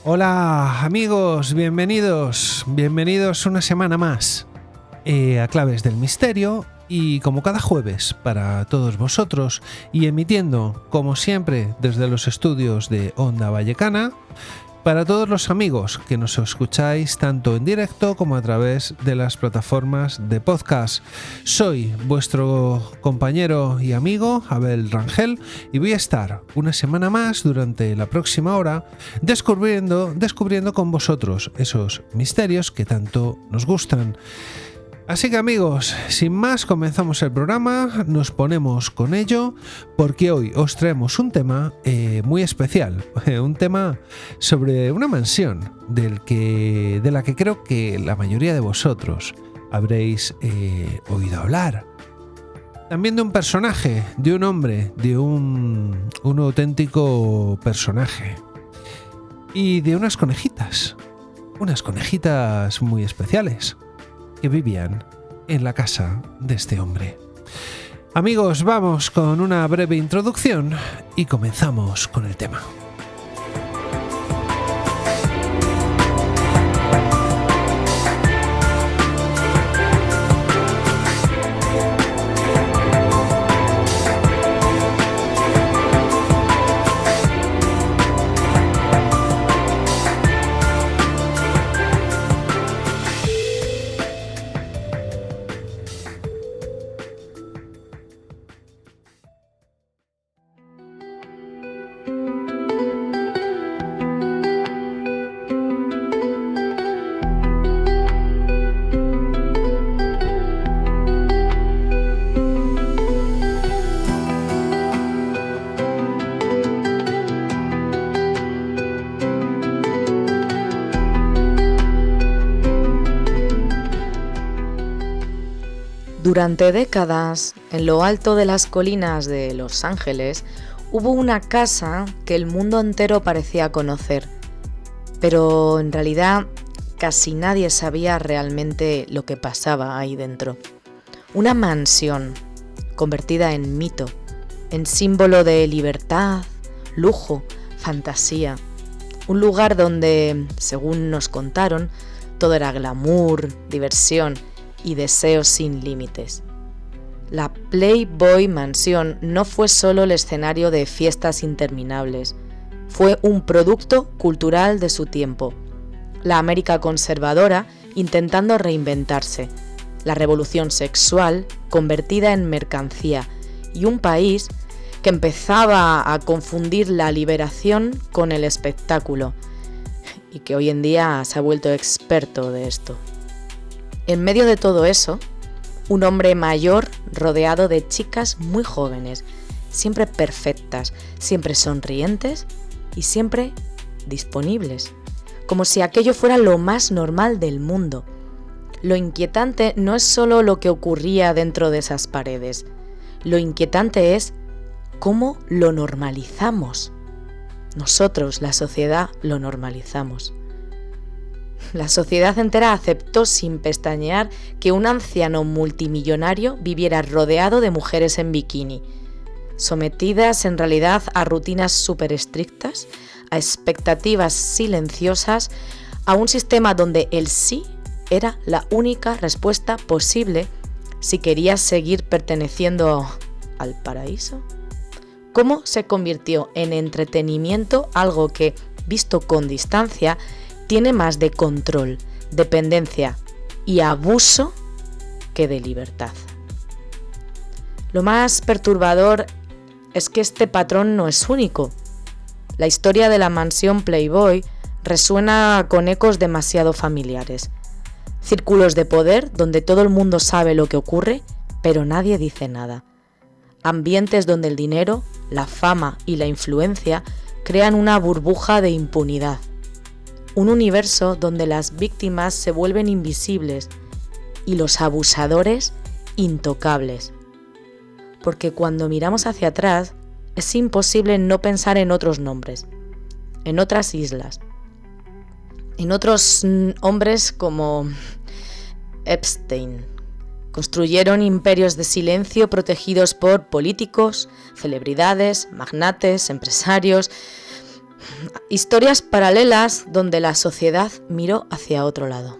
Hola amigos, bienvenidos una semana más a Claves del Misterio, y como cada jueves para todos vosotros y emitiendo como siempre desde los estudios de Onda Vallecana para todos los amigos que nos escucháis tanto en directo como a través de las plataformas de podcast. Soy vuestro compañero y amigo Abel Rangel y voy a estar una semana más durante la próxima hora descubriendo con vosotros esos misterios que tanto nos gustan. Así que amigos, sin más comenzamos el programa, nos ponemos con ello porque hoy os traemos un tema muy especial, un tema sobre una mansión de la que creo que la mayoría de vosotros habréis oído hablar. También de un personaje, de un hombre, de un auténtico personaje y de unas conejitas muy especiales que vivían en la casa de este hombre. Amigos, vamos con una breve introducción y comenzamos con el tema. Durante décadas, en lo alto de las colinas de Los Ángeles, hubo una casa que el mundo entero parecía conocer, pero en realidad casi nadie sabía realmente lo que pasaba ahí dentro. Una mansión convertida en mito, en símbolo de libertad, lujo, fantasía. Un lugar donde, según nos contaron, todo era glamour, diversión y deseos sin límites. La Playboy Mansión no fue solo el escenario de fiestas interminables, fue un producto cultural de su tiempo. La América conservadora intentando reinventarse, la revolución sexual convertida en mercancía y un país que empezaba a confundir la liberación con el espectáculo y que hoy en día se ha vuelto experto de esto. En medio de todo eso, un hombre mayor rodeado de chicas muy jóvenes, siempre perfectas, siempre sonrientes y siempre disponibles, como si aquello fuera lo más normal del mundo. Lo inquietante no es solo lo que ocurría dentro de esas paredes, lo inquietante es cómo lo normalizamos. Nosotros, la sociedad, lo normalizamos. La sociedad entera aceptó sin pestañear que un anciano multimillonario viviera rodeado de mujeres en bikini, sometidas en realidad a rutinas súper estrictas, a expectativas silenciosas, a un sistema donde el sí era la única respuesta posible si querías seguir perteneciendo al paraíso. ¿Cómo se convirtió en entretenimiento algo que, visto con distancia, tiene más de control, dependencia y abuso que de libertad? Lo más perturbador es que este patrón no es único. La historia de la mansión Playboy resuena con ecos demasiado familiares. Círculos de poder donde todo el mundo sabe lo que ocurre, pero nadie dice nada. Ambientes donde el dinero, la fama y la influencia crean una burbuja de impunidad. Un universo donde las víctimas se vuelven invisibles y los abusadores intocables. Porque cuando miramos hacia atrás, es imposible no pensar en otros nombres, en otras islas, en otros hombres como Epstein. Construyeron imperios de silencio protegidos por políticos, celebridades, magnates, empresarios. Historias paralelas donde la sociedad miró hacia otro lado.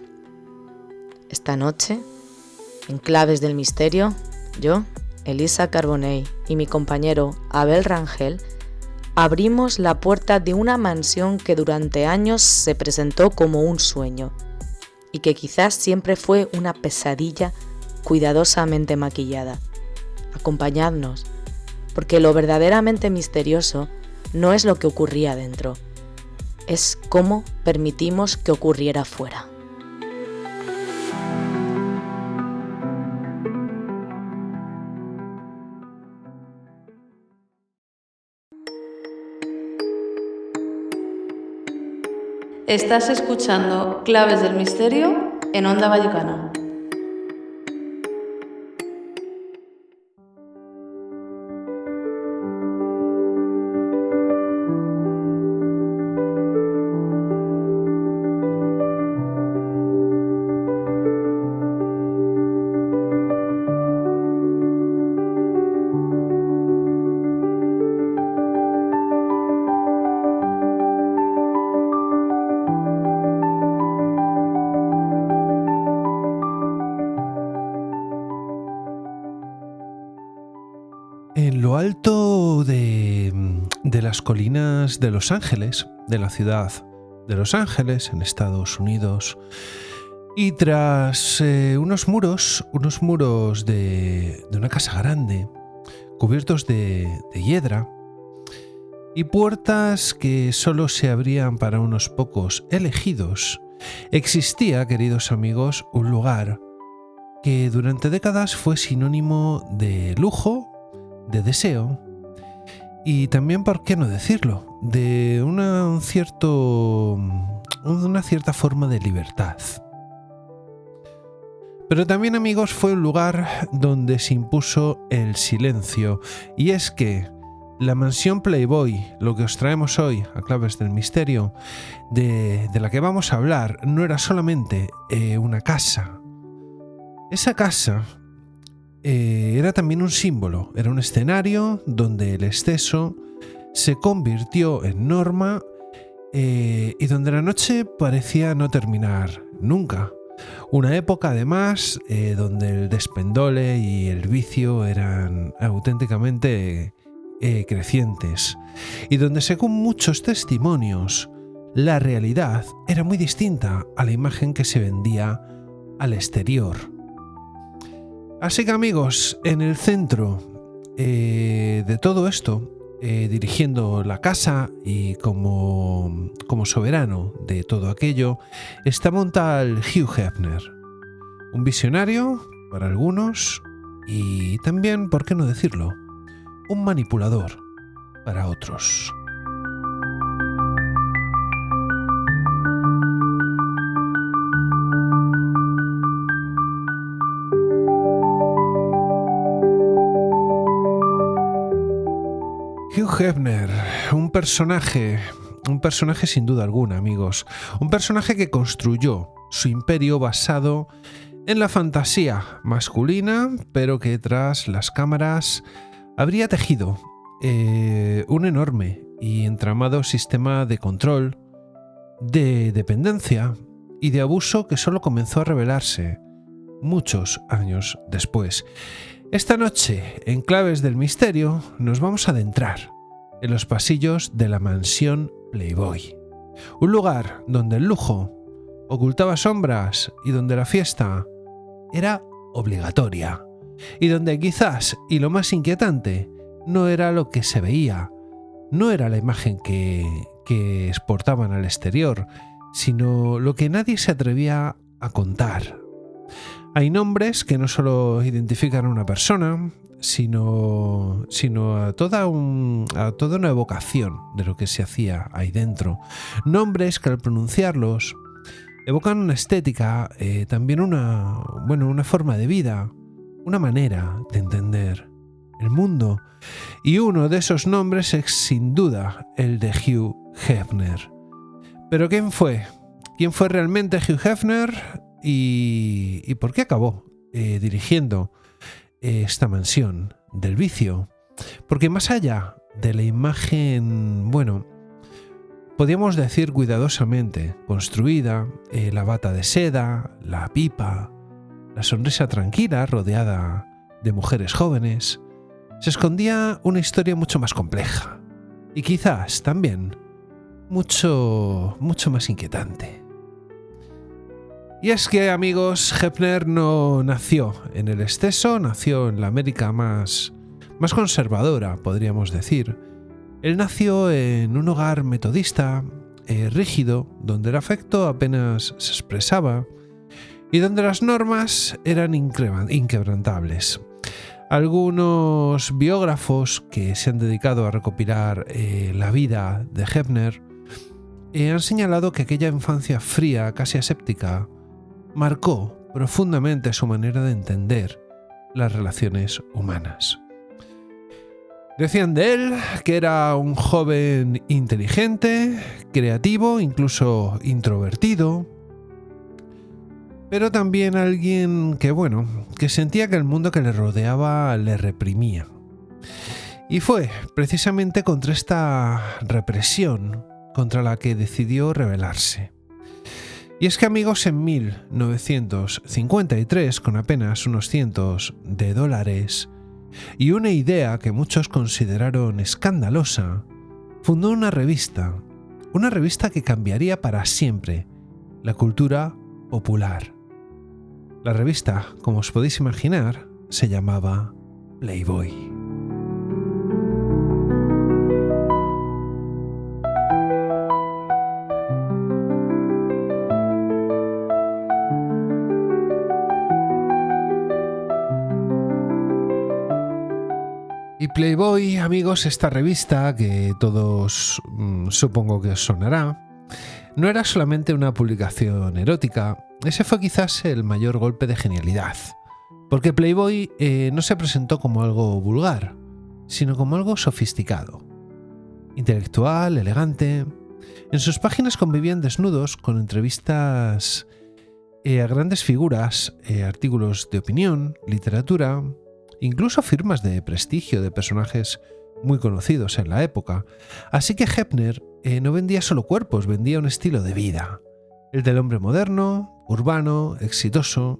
Esta noche, en Claves del Misterio, yo, Elisa Carbonell y mi compañero Abel Rangel abrimos la puerta de una mansión que durante años se presentó como un sueño y que quizás siempre fue una pesadilla cuidadosamente maquillada. Acompañadnos, porque lo verdaderamente misterioso no es lo que ocurría dentro, es cómo permitimos que ocurriera fuera. Estás escuchando Claves del Misterio en Onda Vallecana. En lo alto de las colinas de Los Ángeles, de la ciudad de Los Ángeles, en Estados Unidos, y tras unos muros de una casa grande, cubiertos de hiedra, y puertas que solo se abrían para unos pocos elegidos, existía, queridos amigos, un lugar que durante décadas fue sinónimo de lujo, de deseo y también, ¿por qué no decirlo?, de una cierta forma de libertad. Pero también, amigos, fue un lugar donde se impuso el silencio, y es que la mansión Playboy, lo que os traemos hoy a Claves del Misterio, de la que vamos a hablar, no era solamente una casa. Esa casa era también un símbolo, era un escenario donde el exceso se convirtió en norma y donde la noche parecía no terminar nunca. Una época, además, donde el despendole y el vicio eran auténticamente crecientes y donde, según muchos testimonios, la realidad era muy distinta a la imagen que se vendía al exterior. Así que, amigos, en el centro de todo esto, dirigiendo la casa y como soberano de todo aquello, está tal Hugh Hefner, un visionario para algunos y también, ¿por qué no decirlo?, un manipulador para otros. Hugh Hefner, un personaje sin duda alguna, amigos. Un personaje que construyó su imperio basado en la fantasía masculina, pero que tras las cámaras habría tejido un enorme y entramado sistema de control, de dependencia y de abuso que solo comenzó a revelarse muchos años después. Esta noche, en Claves del Misterio, nos vamos a adentrar en los pasillos de la mansión Playboy. Un lugar donde el lujo ocultaba sombras y donde la fiesta era obligatoria. Y donde quizás, y lo más inquietante, no era lo que se veía, no era la imagen que exportaban al exterior, sino lo que nadie se atrevía a contar. Hay nombres que no solo identifican a una persona, sino a toda una evocación de lo que se hacía ahí dentro. Nombres que al pronunciarlos evocan una estética, también una forma de vida, una manera de entender el mundo. Y uno de esos nombres es sin duda el de Hugh Hefner. Pero ¿quién fue? ¿Quién fue realmente Hugh Hefner? ¿Y por qué acabó dirigiendo esta mansión del vicio? Porque más allá de la imagen, podríamos decir cuidadosamente construida, la bata de seda, la pipa, la sonrisa tranquila rodeada de mujeres jóvenes, se escondía una historia mucho más compleja y quizás también mucho más inquietante. Y es que, amigos, Hefner no nació en el exceso, nació en la América más conservadora, podríamos decir. Él nació en un hogar metodista, rígido, donde el afecto apenas se expresaba y donde las normas eran inquebrantables. Algunos biógrafos que se han dedicado a recopilar la vida de Hefner han señalado que aquella infancia fría, casi aséptica, marcó profundamente su manera de entender las relaciones humanas. Decían de él que era un joven inteligente, creativo, incluso introvertido, pero también alguien que sentía que el mundo que le rodeaba le reprimía. Y fue precisamente contra esta represión contra la que decidió rebelarse. Y es que, amigos, en 1953, con apenas unos cientos de dólares y una idea que muchos consideraron escandalosa, fundó una revista que cambiaría para siempre la cultura popular. La revista, como os podéis imaginar, se llamaba Playboy. Y Playboy, amigos, esta revista que todos supongo que os sonará, no era solamente una publicación erótica. Ese fue quizás el mayor golpe de genialidad, porque Playboy no se presentó como algo vulgar, sino como algo sofisticado, intelectual, elegante. En sus páginas convivían desnudos con entrevistas a grandes figuras, artículos de opinión, literatura, incluso firmas de prestigio de personajes muy conocidos en la época. Así que Hefner no vendía solo cuerpos, vendía un estilo de vida, el del hombre moderno, urbano, exitoso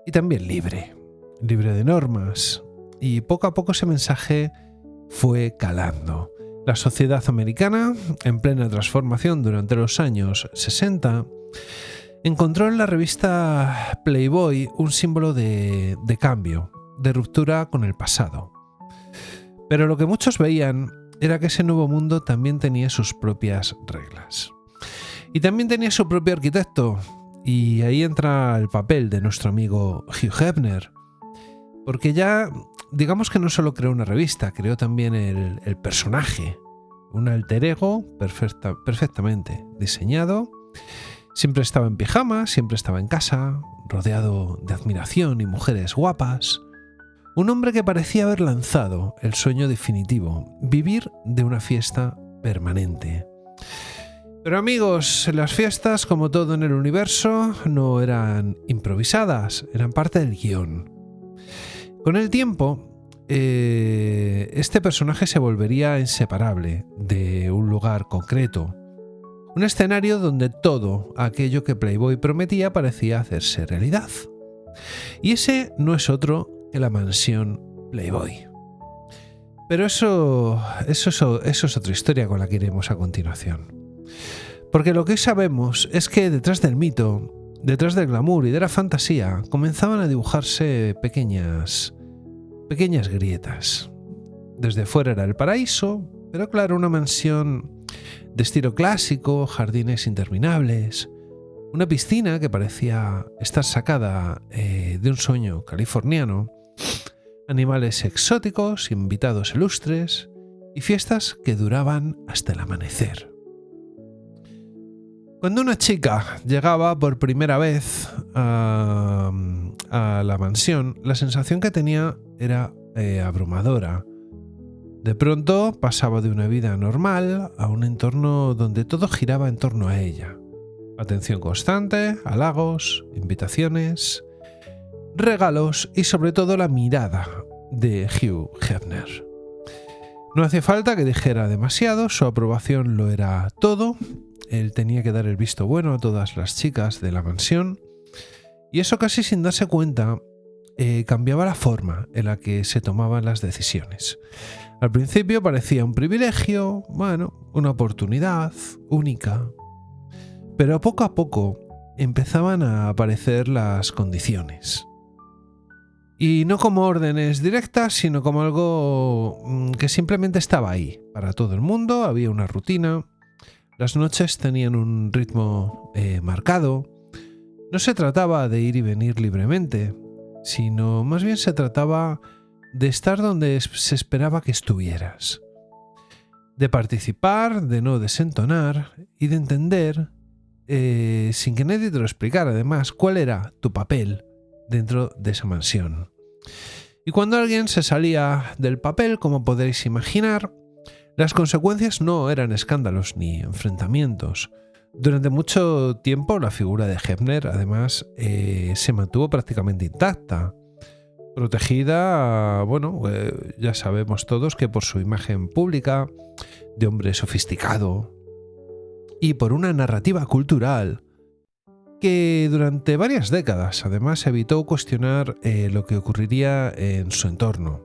y también libre de normas. Y poco a poco ese mensaje fue calando. La sociedad americana, en plena transformación durante los años 60, encontró en la revista Playboy un símbolo de cambio, de ruptura con el pasado. Pero lo que muchos veían era que ese nuevo mundo también tenía sus propias reglas. Y también tenía su propio arquitecto. Y ahí entra el papel de nuestro amigo Hugh Hefner. Porque ya, digamos que no solo creó una revista, creó también el personaje. Un alter ego perfectamente diseñado. Siempre estaba en pijama, siempre estaba en casa, rodeado de admiración y mujeres guapas. Un hombre que parecía haber lanzado el sueño definitivo, vivir de una fiesta permanente. Pero, amigos, las fiestas, como todo en el universo, no eran improvisadas, eran parte del guión. Con el tiempo, este personaje se volvería inseparable de un lugar concreto, un escenario donde todo aquello que Playboy prometía parecía hacerse realidad. Y ese no es otro que la mansión Playboy. Pero eso es otra historia con la que iremos a continuación. Porque lo que hoy sabemos es que detrás del mito, detrás del glamour y de la fantasía, comenzaban a dibujarse pequeñas grietas. Desde fuera era el paraíso, pero claro, una mansión de estilo clásico, jardines interminables, una piscina que parecía estar sacada de un sueño californiano, animales exóticos, invitados ilustres y fiestas que duraban hasta el amanecer. Cuando una chica llegaba por primera vez a la mansión, la sensación que tenía era abrumadora. De pronto pasaba de una vida normal a un entorno donde todo giraba en torno a ella. Atención constante, halagos, invitaciones, regalos y sobre todo la mirada de Hugh Hefner. No hacía falta que dijera demasiado, su aprobación lo era todo. Él tenía que dar el visto bueno a todas las chicas de la mansión, y eso casi sin darse cuenta cambiaba la forma en la que se tomaban las decisiones. Al principio parecía un privilegio, una oportunidad única, pero poco a poco empezaban a aparecer las condiciones. Y no como órdenes directas, sino como algo que simplemente estaba ahí. Para todo el mundo había una rutina, las noches tenían un ritmo marcado. No se trataba de ir y venir libremente, sino más bien se trataba de estar donde se esperaba que estuvieras. De participar, de no desentonar y de entender, sin que nadie te lo explicara además, cuál era tu papel dentro de esa mansión. Y cuando alguien se salía del papel, como podréis imaginar, las consecuencias no eran escándalos ni enfrentamientos. Durante mucho tiempo la figura de Hebner, además, se mantuvo prácticamente intacta, protegida, ya sabemos todos que por su imagen pública, de hombre sofisticado, y por una narrativa cultural que durante varias décadas además evitó cuestionar lo que ocurriría en su entorno.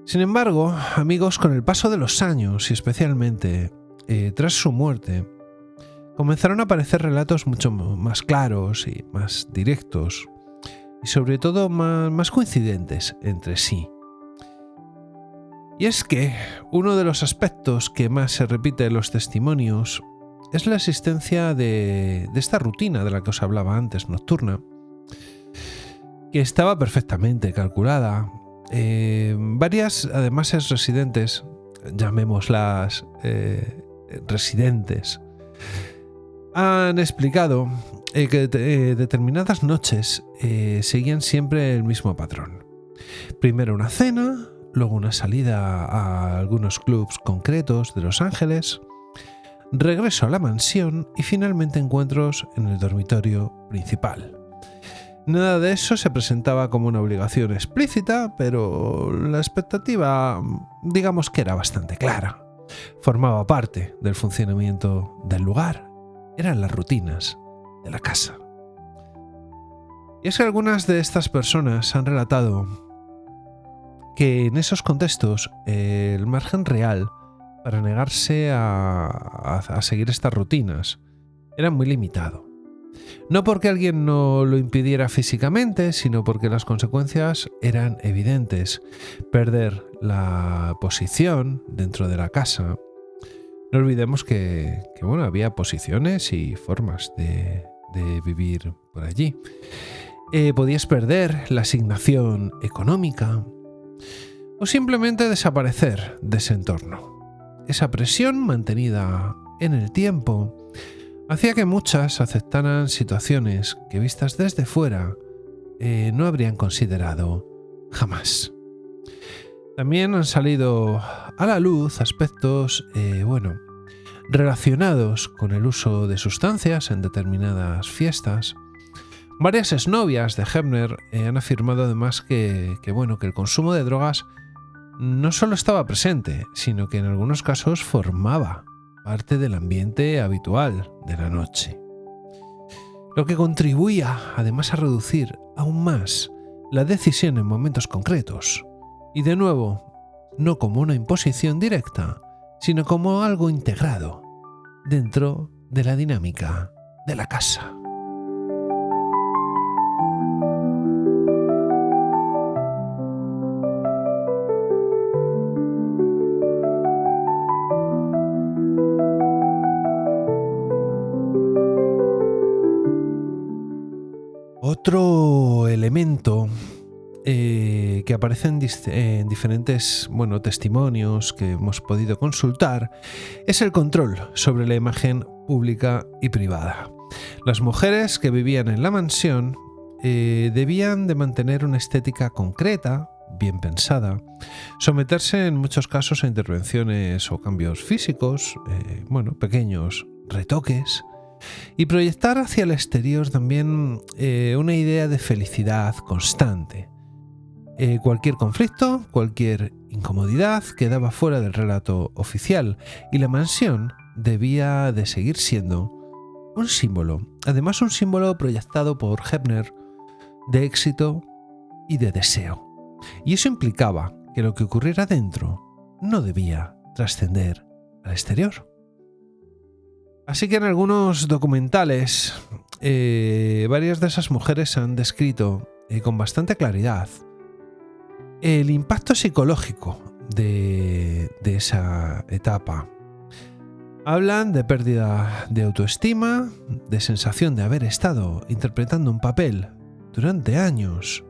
Sin embargo, amigos, con el paso de los años y especialmente tras su muerte, comenzaron a aparecer relatos mucho más claros y más directos y sobre todo más coincidentes entre sí. Y es que uno de los aspectos que más se repite en los testimonios es la existencia de esta rutina de la que os hablaba antes, nocturna, que estaba perfectamente calculada. Varias, además, residentes, llamémoslas residentes, han explicado que determinadas noches seguían siempre el mismo patrón. Primero una cena, luego una salida a algunos clubs concretos de Los Ángeles, regreso a la mansión y finalmente encuentros en el dormitorio principal. Nada de eso se presentaba como una obligación explícita, pero la expectativa, digamos que era bastante clara. Formaba parte del funcionamiento del lugar. Eran las rutinas de la casa. Y es que algunas de estas personas han relatado que en esos contextos el margen real para negarse a seguir estas rutinas era muy limitado. No porque alguien no lo impidiera físicamente, sino porque las consecuencias eran evidentes. Perder la posición dentro de la casa. No olvidemos que había posiciones y formas de vivir por allí. Podías perder la asignación económica o simplemente desaparecer de ese entorno. Esa presión mantenida en el tiempo hacía que muchas aceptaran situaciones que vistas desde fuera no habrían considerado jamás. También han salido a la luz aspectos relacionados con el uso de sustancias en determinadas fiestas. Varias exnovias de Hebner han afirmado además que el consumo de drogas no solo estaba presente, sino que en algunos casos formaba parte del ambiente habitual de la noche. Lo que contribuía además a reducir aún más la decisión en momentos concretos. Y de nuevo, no como una imposición directa, sino como algo integrado dentro de la dinámica de la casa. Otro elemento que aparece en diferentes testimonios que hemos podido consultar es el control sobre la imagen pública y privada. Las mujeres que vivían en la mansión debían de mantener una estética concreta, bien pensada, someterse en muchos casos a intervenciones o cambios físicos, pequeños retoques, y proyectar hacia el exterior también una idea de felicidad constante. Cualquier conflicto, cualquier incomodidad quedaba fuera del relato oficial y la mansión debía de seguir siendo un símbolo, además un símbolo proyectado por Hebner de éxito y de deseo. Y eso implicaba que lo que ocurriera dentro no debía trascender al exterior. Así que en algunos documentales, varias de esas mujeres han descrito con bastante claridad el impacto psicológico de esa etapa. Hablan de pérdida de autoestima, de sensación de haber estado interpretando un papel durante años.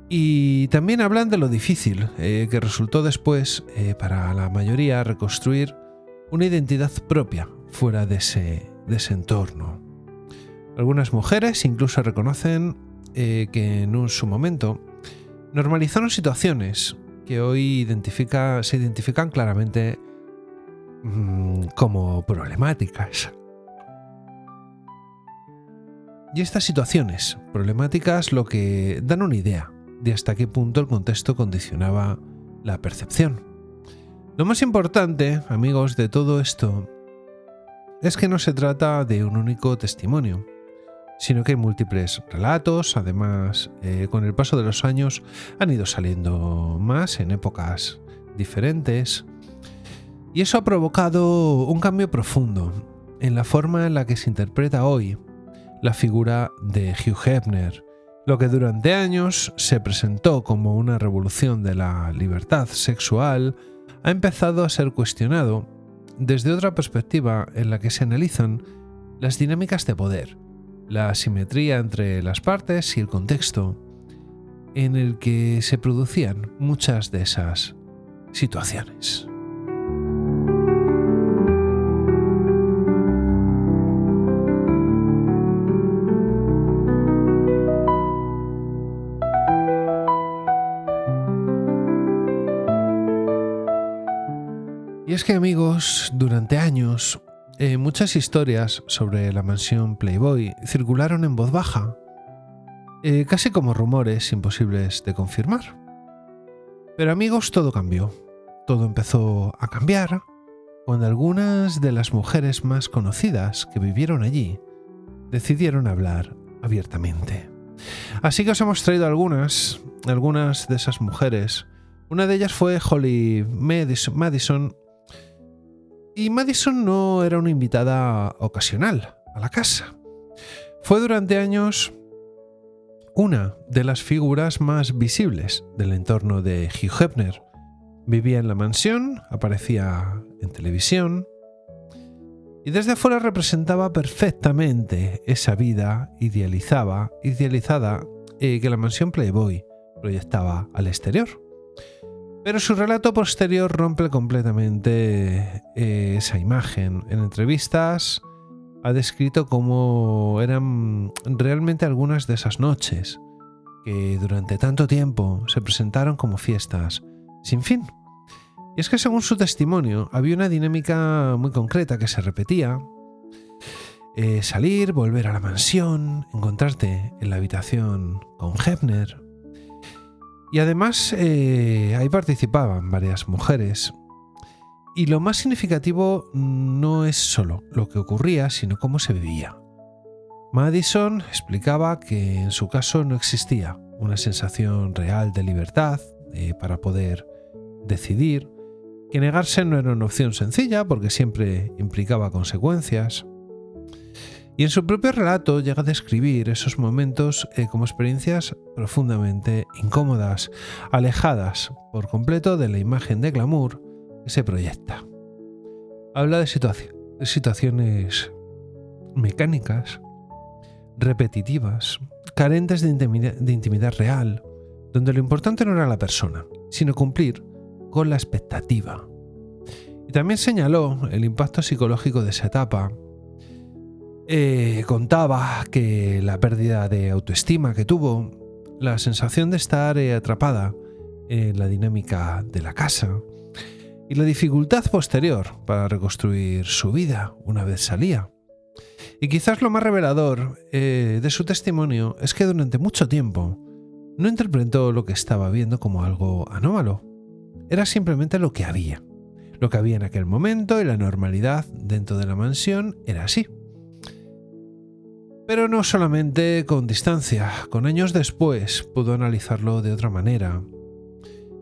Y también hablan de lo difícil que resultó después para la mayoría reconstruir una identidad propia fuera de ese entorno. Algunas mujeres incluso reconocen que en su momento normalizaron situaciones que hoy se identifican claramente como problemáticas. Y estas situaciones problemáticas lo que dan una idea de hasta qué punto el contexto condicionaba la percepción. Lo más importante, amigos, de todo esto es que no se trata de un único testimonio, sino que hay múltiples relatos. Además, con el paso de los años han ido saliendo más en épocas diferentes, y eso ha provocado un cambio profundo en la forma en la que se interpreta hoy la figura de Hugh Hefner. Lo que durante años se presentó como una revolución de la libertad sexual ha empezado a ser cuestionado desde otra perspectiva en la que se analizan las dinámicas de poder, la asimetría entre las partes y el contexto en el que se producían muchas de esas situaciones. Y es que, amigos, durante años muchas historias sobre la mansión Playboy circularon en voz baja, casi como rumores imposibles de confirmar. Pero, amigos, todo cambió. Todo empezó a cambiar cuando algunas de las mujeres más conocidas que vivieron allí decidieron hablar abiertamente. Así que os hemos traído algunas de esas mujeres. Una de ellas fue Holly Madison. Y Madison no era una invitada ocasional a la casa. Fue durante años una de las figuras más visibles del entorno de Hugh Hefner. Vivía en la mansión, aparecía en televisión y desde afuera representaba perfectamente esa vida idealizada que la mansión Playboy proyectaba al exterior. Pero su relato posterior rompe completamente esa imagen. En entrevistas ha descrito cómo eran realmente algunas de esas noches que durante tanto tiempo se presentaron como fiestas sin fin. Y es que según su testimonio había una dinámica muy concreta que se repetía. Salir, volver a la mansión, encontrarte en la habitación con Hefner. Y además ahí participaban varias mujeres. Y lo más significativo no es solo lo que ocurría, sino cómo se vivía. Madison explicaba que en su caso no existía una sensación real de libertad para poder decidir, que negarse no era una opción sencilla porque siempre implicaba consecuencias. Y en su propio relato llega a describir esos momentos como experiencias profundamente incómodas, alejadas por completo de la imagen de glamour que se proyecta. Habla de situaciones mecánicas, repetitivas, carentes de intimidad real, donde lo importante no era la persona, sino cumplir con la expectativa. Y también señaló el impacto psicológico de esa etapa. Contaba que la pérdida de autoestima que tuvo, la sensación de estar atrapada en la dinámica de la casa y la dificultad posterior para reconstruir su vida una vez salía. Y quizás lo más revelador de su testimonio es que durante mucho tiempo no interpretó lo que estaba viendo como algo anómalo. Era simplemente lo que había en aquel momento, y la normalidad dentro de la mansión era así. Pero no solamente con distancia, con años después pudo analizarlo de otra manera.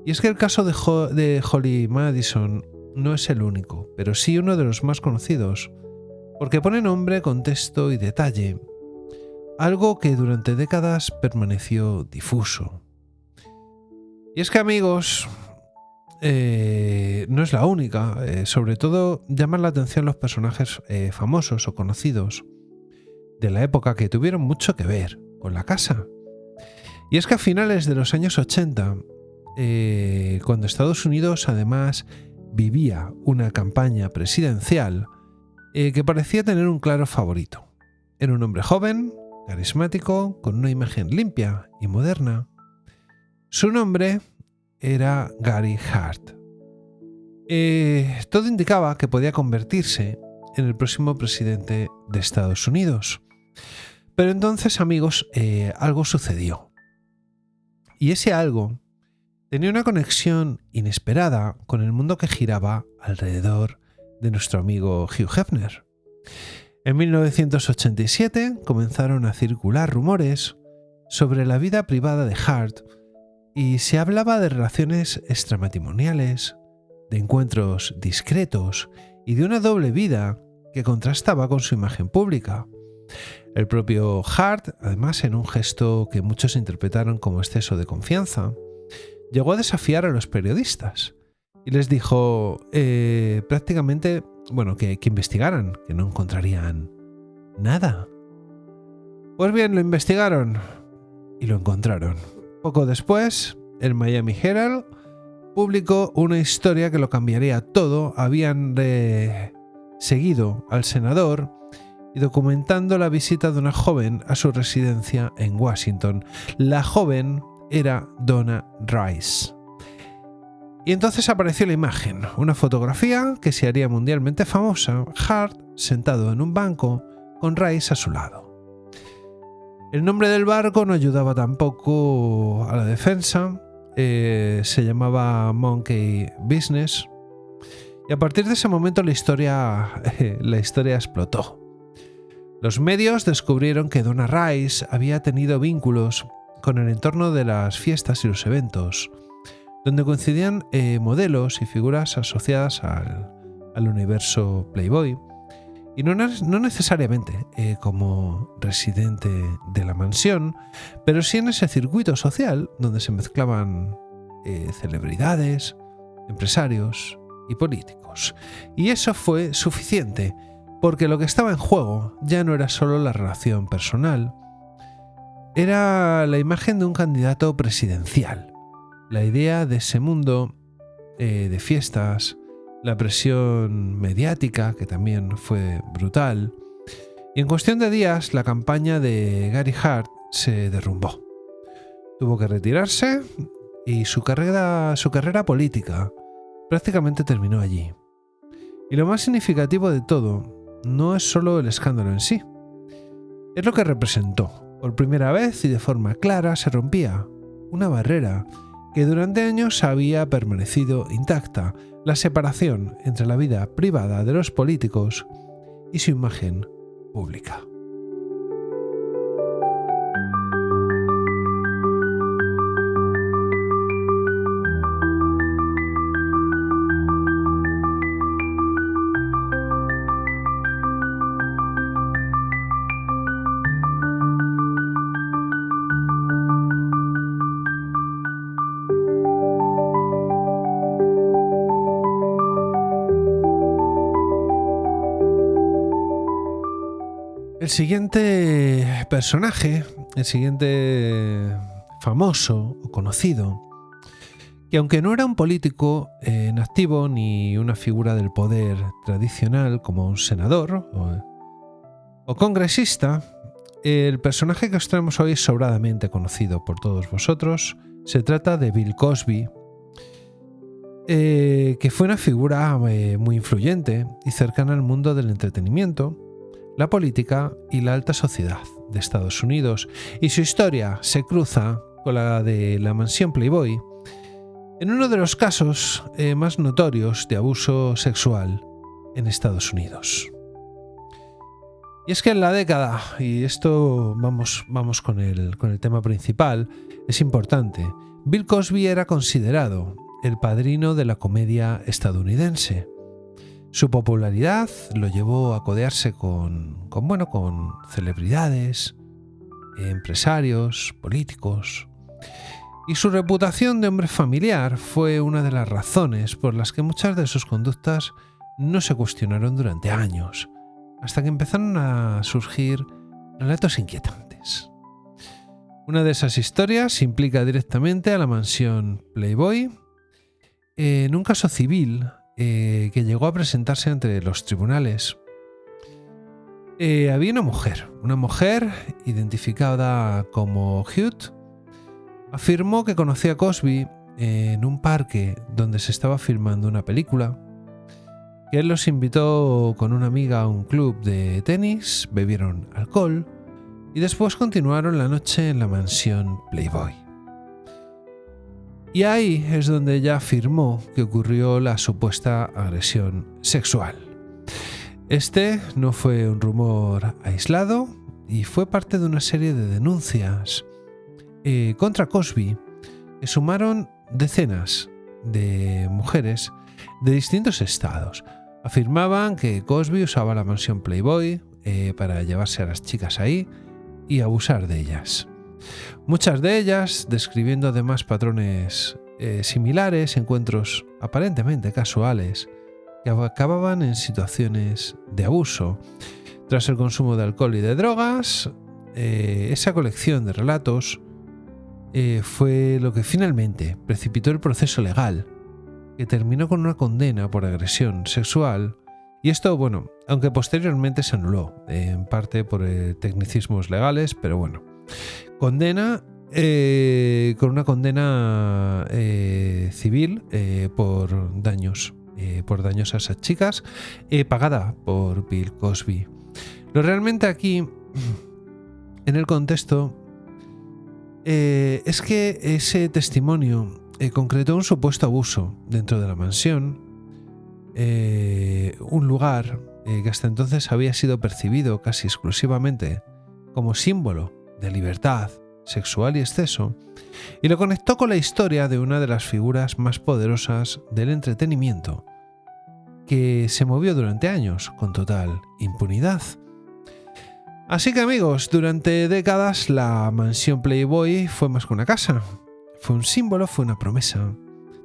Y es que el caso de Holly Madison no es el único, pero sí uno de los más conocidos, porque pone nombre, contexto y detalle, algo que durante décadas permaneció difuso. Y es que, amigos, no es la única. Sobre todo llaman la atención los personajes famosos o conocidos de la época que tuvieron mucho que ver con la casa. Y es que a finales de los años 80, cuando Estados Unidos además vivía una campaña presidencial que parecía tener un claro favorito. Era un hombre joven, carismático, con una imagen limpia y moderna. Su nombre era Gary Hart. Todo indicaba que podía convertirse en el próximo presidente de Estados Unidos. Pero entonces, amigos, algo sucedió. Y ese algo tenía una conexión inesperada con el mundo que giraba alrededor de nuestro amigo Hugh Hefner. En 1987 comenzaron a circular rumores sobre la vida privada de Hart y se hablaba de relaciones extramatrimoniales, de encuentros discretos y de una doble vida que contrastaba con su imagen pública. El propio Hart, además, en un gesto que muchos interpretaron como exceso de confianza, llegó a desafiar a los periodistas y les dijo prácticamente que investigaran, que no encontrarían nada. Pues bien, lo investigaron y lo encontraron. Poco después, el Miami Herald publicó una historia que lo cambiaría todo. Habían seguido al senador y documentando la visita de una joven a su residencia en Washington. La joven era Donna Rice. Y entonces apareció la imagen, una fotografía que se haría mundialmente famosa, Hart sentado en un banco con Rice a su lado. El nombre del barco no ayudaba tampoco a la defensa, se llamaba Monkey Business, y a partir de ese momento la historia explotó. Los medios descubrieron que Donna Rice había tenido vínculos con el entorno de las fiestas y los eventos, donde coincidían modelos y figuras asociadas al universo Playboy, y no necesariamente como residente de la mansión, pero sí en ese circuito social donde se mezclaban celebridades, empresarios y políticos. Y eso fue suficiente, porque lo que estaba en juego ya no era solo la relación personal, era la imagen de un candidato presidencial, la idea de ese mundo de fiestas, la presión mediática, que también fue brutal, y en cuestión de días la campaña de Gary Hart se derrumbó. Tuvo que retirarse y su carrera política prácticamente terminó allí. Y lo más significativo de todo no es solo el escándalo en sí, es lo que representó. Por primera vez y de forma clara se rompía una barrera que durante años había permanecido intacta, la separación entre la vida privada de los políticos y su imagen pública. El siguiente personaje, el siguiente famoso o conocido, que aunque no era un político en activo ni una figura del poder tradicional como un senador o congresista, el personaje que os traemos hoy es sobradamente conocido por todos vosotros. Se trata de Bill Cosby, que fue una figura muy influyente y cercana al mundo del entretenimiento, la política y la alta sociedad de Estados Unidos, y su historia se cruza con la de la mansión Playboy, en uno de los casos más notorios de abuso sexual en Estados Unidos. Y es que en la década, y esto vamos con el tema principal, es importante, Bill Cosby era considerado el padrino de la comedia estadounidense. Su popularidad lo llevó a codearse con celebridades, empresarios, políticos. Y su reputación de hombre familiar fue una de las razones por las que muchas de sus conductas no se cuestionaron durante años, hasta que empezaron a surgir relatos inquietantes. Una de esas historias implica directamente a la mansión Playboy en un caso civil que llegó a presentarse ante los tribunales. Había una mujer identificada como Hugh, afirmó que conocía a Cosby en un parque donde se estaba filmando una película, que él los invitó con una amiga a un club de tenis, bebieron alcohol y después continuaron la noche en la mansión Playboy. Y ahí es donde ella afirmó que ocurrió la supuesta agresión sexual. Este no fue un rumor aislado y fue parte de una serie de denuncias contra Cosby que sumaron decenas de mujeres de distintos estados. Afirmaban que Cosby usaba la mansión Playboy para llevarse a las chicas ahí y abusar de ellas. Muchas de ellas describiendo además patrones similares, encuentros aparentemente casuales que acababan en situaciones de abuso. Tras el consumo de alcohol y de drogas, esa colección de relatos fue lo que finalmente precipitó el proceso legal, que terminó con una condena por agresión sexual. Y esto, aunque posteriormente se anuló, en parte por tecnicismos legales, pero con una condena civil por daños a esas chicas, pagada por Bill Cosby. Lo realmente aquí, en el contexto, es que ese testimonio concretó un supuesto abuso dentro de la mansión, un lugar que hasta entonces había sido percibido casi exclusivamente como símbolo de libertad sexual y exceso, y lo conectó con la historia de una de las figuras más poderosas del entretenimiento, que se movió durante años con total impunidad. Así que amigos, durante décadas la mansión Playboy fue más que una casa, fue un símbolo, fue una promesa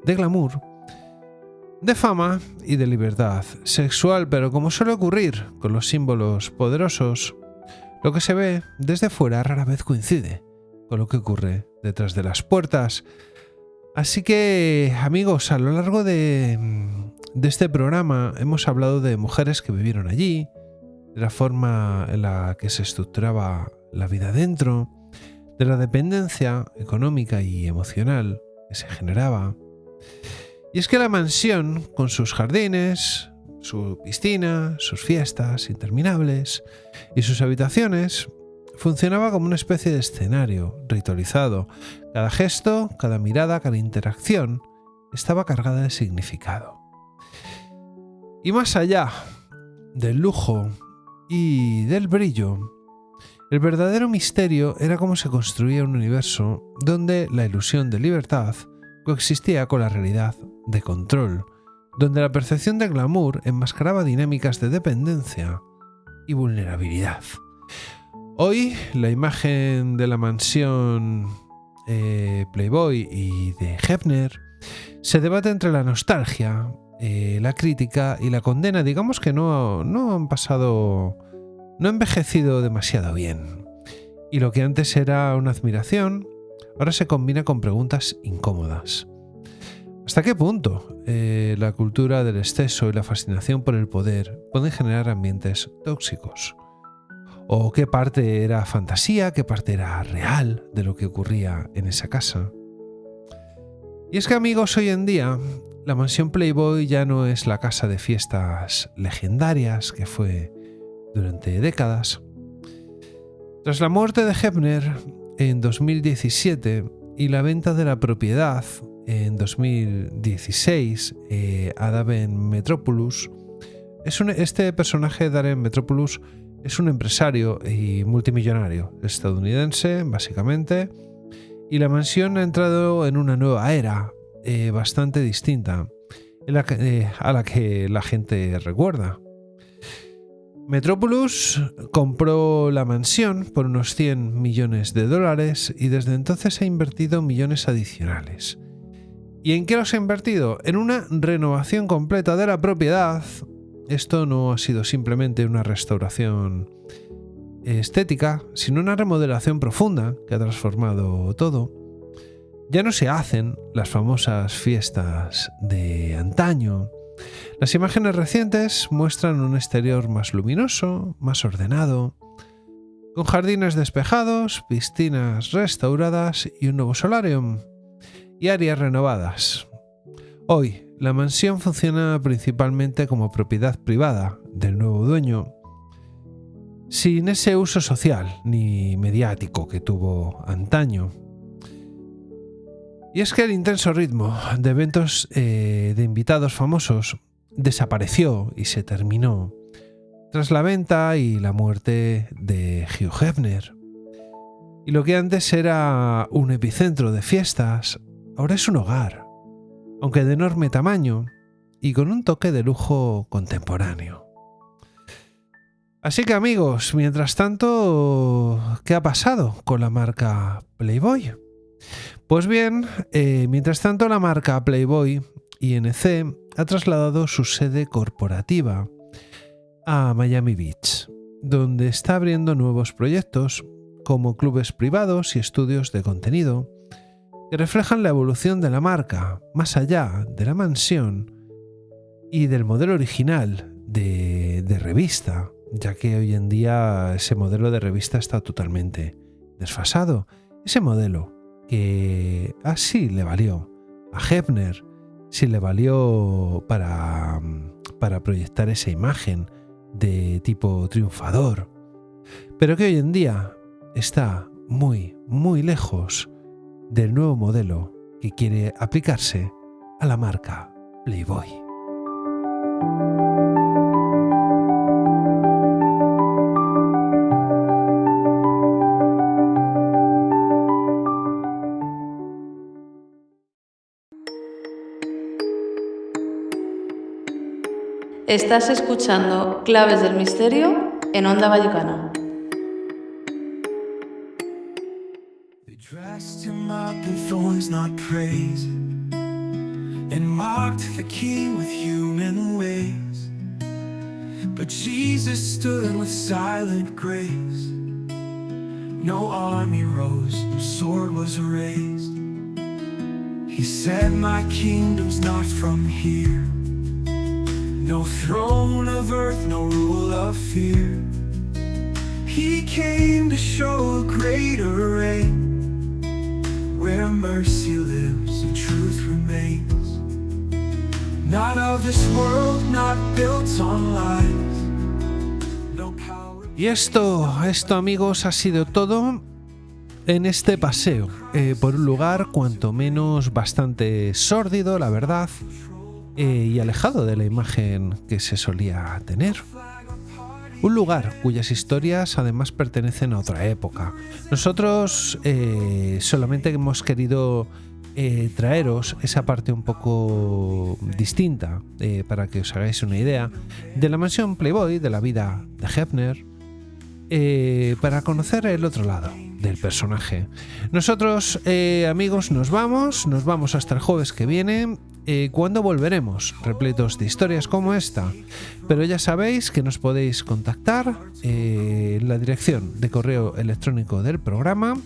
de glamour, de fama y de libertad sexual, pero como suele ocurrir con los símbolos poderosos, lo que se ve desde fuera rara vez coincide con lo que ocurre detrás de las puertas. Así que, amigos, a lo largo de este programa hemos hablado de mujeres que vivieron allí, de la forma en la que se estructuraba la vida dentro, de la dependencia económica y emocional que se generaba. Y es que la mansión, con sus jardines, su piscina, sus fiestas interminables y sus habitaciones, funcionaba como una especie de escenario ritualizado. Cada gesto, cada mirada, cada interacción estaba cargada de significado. Y más allá del lujo y del brillo, el verdadero misterio era cómo se construía un universo donde la ilusión de libertad coexistía con la realidad de control, donde la percepción de glamour enmascaraba dinámicas de dependencia y vulnerabilidad. Hoy, la imagen de la mansión Playboy y de Hefner se debate entre la nostalgia, la crítica y la condena. Digamos que no ha envejecido demasiado bien. Y lo que antes era una admiración, ahora se combina con preguntas incómodas. ¿Hasta qué punto la cultura del exceso y la fascinación por el poder pueden generar ambientes tóxicos? ¿O qué parte era fantasía, qué parte era real de lo que ocurría en esa casa? Y es que, amigos, hoy en día la mansión Playboy ya no es la casa de fiestas legendarias que fue durante décadas. Tras la muerte de Hefner en 2017, y la venta de la propiedad en 2016 a Daven Metropoulos. Este personaje, Daven Metropoulos, es un empresario y multimillonario estadounidense, básicamente, y la mansión ha entrado en una nueva era bastante distinta a la que la gente recuerda. Metropoulos compró la mansión por unos $100 millones y desde entonces ha invertido millones adicionales. ¿Y en qué los ha invertido? En una renovación completa de la propiedad. Esto no ha sido simplemente una restauración estética, sino una remodelación profunda que ha transformado todo. Ya no se hacen las famosas fiestas de antaño. Las imágenes recientes muestran un exterior más luminoso, más ordenado, con jardines despejados, piscinas restauradas y un nuevo solarium y áreas renovadas. Hoy, la mansión funciona principalmente como propiedad privada del nuevo dueño, sin ese uso social ni mediático que tuvo antaño. Y es que el intenso ritmo de eventos de invitados famosos desapareció y se terminó tras la venta y la muerte de Hugh Hefner. Y lo que antes era un epicentro de fiestas, ahora es un hogar, aunque de enorme tamaño y con un toque de lujo contemporáneo. Así que amigos, mientras tanto, ¿qué ha pasado con la marca Playboy? Pues bien, mientras tanto la marca Playboy INC ha trasladado su sede corporativa a Miami Beach, donde está abriendo nuevos proyectos como clubes privados y estudios de contenido que reflejan la evolución de la marca más allá de la mansión y del modelo original de revista, ya que hoy en día ese modelo de revista está totalmente desfasado. Ese modelo que así le valió a Hefner, sí le valió para proyectar esa imagen de tipo triunfador, pero que hoy en día está muy, muy lejos del nuevo modelo que quiere aplicarse a la marca Playboy. Estás escuchando Claves del Misterio en Onda Vallecana. They dressed him up in thorns, not praise, and mocked the king with human ways. But Jesus stood with silent grace. No army rose, no sword was raised. He said, my kingdom's not from here. No throne of earth, no rule of fear. He came to show a greater reign, where mercy lives and truth remains. Not of this world, not built on lies. No power. Y esto amigos ha sido todo en este paseo por un lugar cuanto menos bastante sórdido, la verdad, y alejado de la imagen que se solía tener. Un lugar cuyas historias además pertenecen a otra época. Nosotros solamente hemos querido traeros esa parte un poco distinta para que os hagáis una idea de la mansión Playboy, de la vida de Hefner, para conocer el otro lado del personaje. Nosotros, amigos, nos vamos hasta el jueves que viene, cuando volveremos repletos de historias como esta. Pero ya sabéis que nos podéis contactar. La dirección de correo electrónico del programa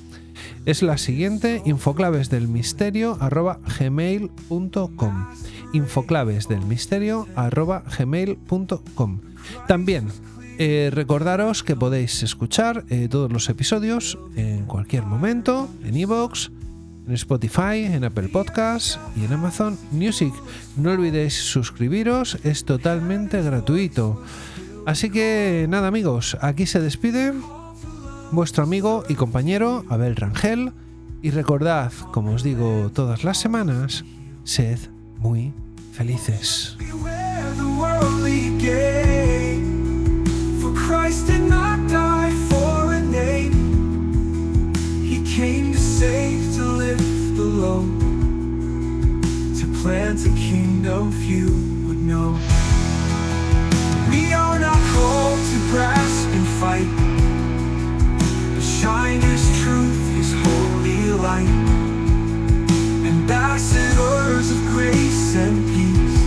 es la siguiente: infoclavesdelmisterio@gmail.com. infoclavesdelmisterio@gmail.com. También recordaros que podéis escuchar todos los episodios en cualquier momento en iVoox, en Spotify, en Apple Podcasts y en Amazon Music. No olvidéis suscribiros, es totalmente gratuito. Así que nada amigos, aquí se despide vuestro amigo y compañero Abel Rangel Y recordad, como os digo todas las semanas, sed muy felices. Beware the worldly gain, for Christ did not die for a name. He came to save, to lift the low, to plant a kingdom few would know. We are not called to grasp and fight, but shine His truth, His holy light. Ambassadors of grace and peace,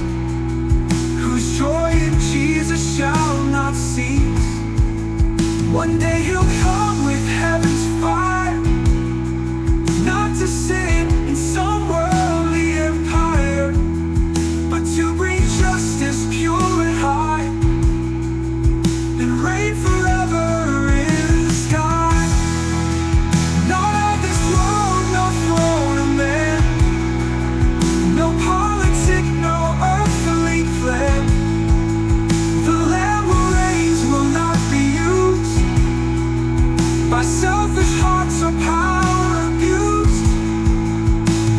whose joy in Jesus shall not cease. One day He'll come with heaven's fire, not to sit in some worldly empire, but to bring justice pure and high, and reign forever in the sky. Not of this world, no throne of man, no politic, no earthly plan. The Lamb who reigns will not be used by selfish hearts or power abused.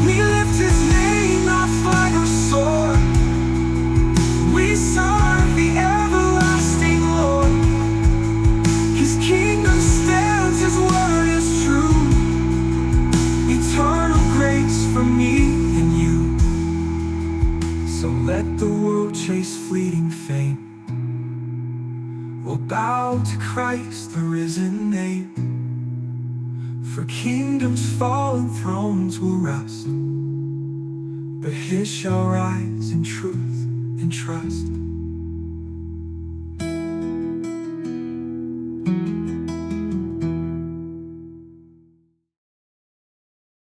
We lift His name, not flag or sword. We serve the everlasting Lord. His kingdom stands, His word is true. Eternal grace for me and you. So let the world chase fleeting fame, we'll bow to Christ, the risen name. For kingdoms fall and thrones will rust, but His shall rise in truth and trust.